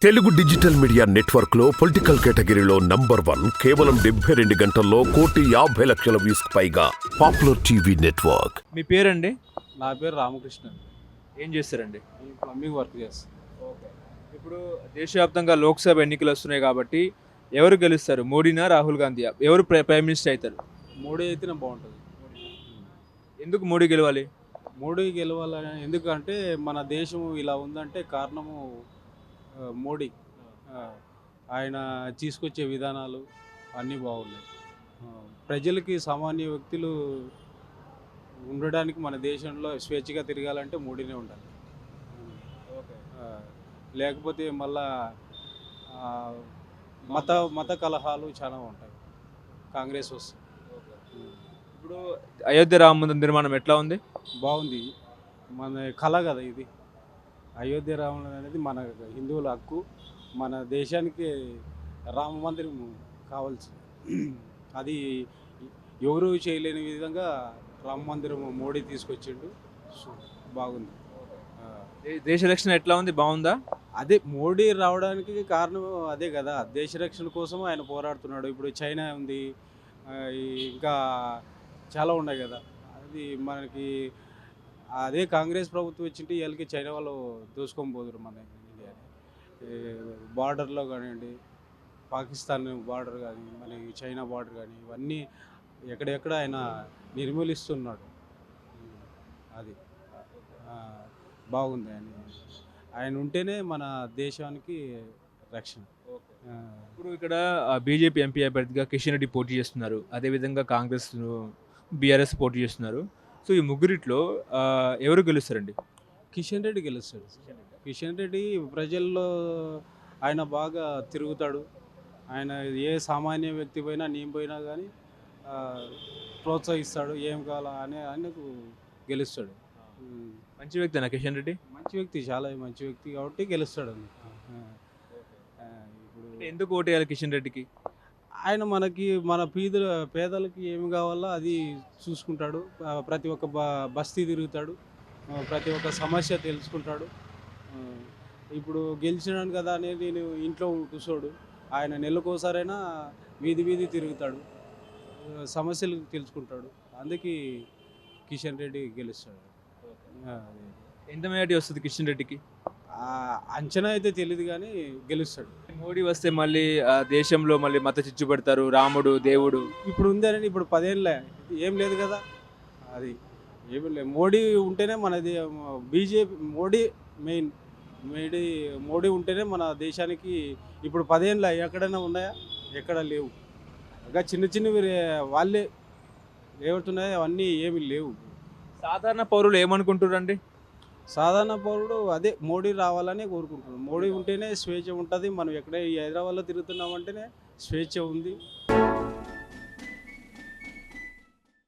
Telugu digital media network లో political కేటగిరీలో number 1 కేవలం 72 గంటల్లో 1,50,00,000 వ్యూస్ పైగా పాపులర్ టీవీ నెట్వర్క్. మీ పేరండి? నా పేరు రామకృష్ణ. ఏం చేస్తారండి? నేను ప్లంబింగ్ వర్క్ చేస్తాను. ఓకే. ఇప్పుడు దేశవ్యాప్తంగా లోక్సభ ఎన్నికలు వస్తున్నాయి కాబట్టి ఎవరు గెలుస్తారు? మోడీనా, రాహుల్ గాంధీయా? ఎవరు ప్రైమ్ మినిస్టర్ అవుతారు? మోడీ అయితేనే బాగుంటుంది. ఎందుకు మోడీ గెలవాలి? మోడీ గెలవాలని ఎందుకంటే మన దేశం ఇలా ఉందంటే కారణము మోడీ. ఆయన తీసుకొచ్చే విధానాలు అన్నీ బాగున్నాయి. ప్రజలకి సామాన్య వ్యక్తులు ఉండడానికి మన దేశంలో స్వేచ్ఛగా తిరగాలంటే మోడీనే ఉండాలి. లేకపోతే మళ్ళా మత కలహాలు చాలా ఉంటాయి కాంగ్రెస్ వస్తే. ఇప్పుడు అయోధ్య రామ మందిర నిర్మాణం ఎట్లా ఉంది? బాగుంది. మన కళ కదా ఇది. అయోధ్య రాముడు అనేది మన హిందువుల హక్కు. మన దేశానికి రామ మందిరం కావాల్సి అది ఎవరు చేయలేని విధంగా రామ మందిరం మోడీ తీసుకొచ్చిండు. బాగుంది. దేశ రక్షణ ఎట్లా ఉంది? బాగుందా? అదే మోడీ రావడానికి కారణం అదే కదా. దేశ రక్షణ కోసం ఆయన పోరాడుతున్నాడు. ఇప్పుడు చైనా ఉంది, ఇంకా చాలా ఉన్నాయి కదా. అది మనకి అదే కాంగ్రెస్ ప్రభుత్వం వచ్చింటే వీళ్ళకి చైనా వాళ్ళు దోసుకొని పోదురు మన ఇండియాని. బార్డర్లో కానివ్వండి, పాకిస్తాన్ బార్డర్ కానీ, మన చైనా బార్డర్ కానీ, ఇవన్నీ ఎక్కడెక్కడ ఆయన నిర్మూలిస్తున్నాడు. అది బాగుంది. ఆయన ఉంటేనే మన దేశానికి రక్షణ. ఇప్పుడు ఇక్కడ బీజేపీ ఎంపీ అభ్యర్థిగా కిషన్ రెడ్డి పోటీ చేస్తున్నారు, అదేవిధంగా కాంగ్రెస్ బీఆర్ఎస్ పోటీ చేస్తున్నారు. సో ఈ ముగ్గురిట్లో ఎవరు గెలుస్తారండి? కిషన్ రెడ్డి గెలుస్తాడు. కిషన్ రెడ్డి ప్రజల్లో ఆయన బాగా తిరుగుతాడు. ఆయన ఏ సామాన్య వ్యక్తి పోయినా నేను పోయినా కానీ ప్రోత్సహిస్తాడు. ఏం కావాలా అని ఆయనకు గెలుస్తాడు. మంచి వ్యక్తి కిషన్ రెడ్డి? మంచి వ్యక్తి, చాలా మంచి వ్యక్తి కాబట్టి గెలుస్తాడు. ఇప్పుడు ఎందుకు ఓటు వేయాలి కిషన్ రెడ్డికి? ఆయన మనకి మన పేదలకి ఏమి కావాలో అది చూసుకుంటాడు. ప్రతి ఒక్క బస్తీ తిరుగుతాడు, ప్రతి ఒక్క సమస్య తెలుసుకుంటాడు. ఇప్పుడు గెలిచినాను కదా అనేది నేను ఇంట్లో కూర్చోడు. ఆయన నెలకోసారైనా వీధి తిరుగుతాడు, సమస్యలు తెలుసుకుంటాడు. అందుకే కిషన్ రెడ్డి గెలుస్తాడు. ఎంత మెజారిటీ వస్తుంది కిషన్ రెడ్డికి? అంచనా అయితే తెలియదు కానీ గెలుస్తాడు. మోడీ వస్తే మళ్ళీ దేశంలో మళ్ళీ మత చిచ్చు పెడతారు, రాముడు దేవుడు. ఇప్పుడు ఉందని ఇప్పుడు 10 ఏళ్ళ ఏం లేదు కదా. అది ఏమి లేదు. మోడీ ఉంటేనే మనది బీజేపీ. మోడీ ఉంటేనే మన దేశానికి ఇప్పుడు 10 ఏళ్ళ ఎక్కడైనా ఉన్నాయా? ఎక్కడ లేవు. ఇంకా చిన్నవి వాళ్ళే ఏమవుతున్నాయి, అవన్నీ ఏమి లేవు. సాధారణ పౌరులు ఏమనుకుంటారండి? సాధారణ పౌరుడు అదే మోడీ రావాలని కోరుకుంటున్నాడు. మోడీ ఉంటేనే స్వేచ్ఛ ఉంటుంది. మనం ఎక్కడ ఈ హైదరాబాద్లో తిరుగుతున్నామంటేనే స్వేచ్ఛ ఉంది.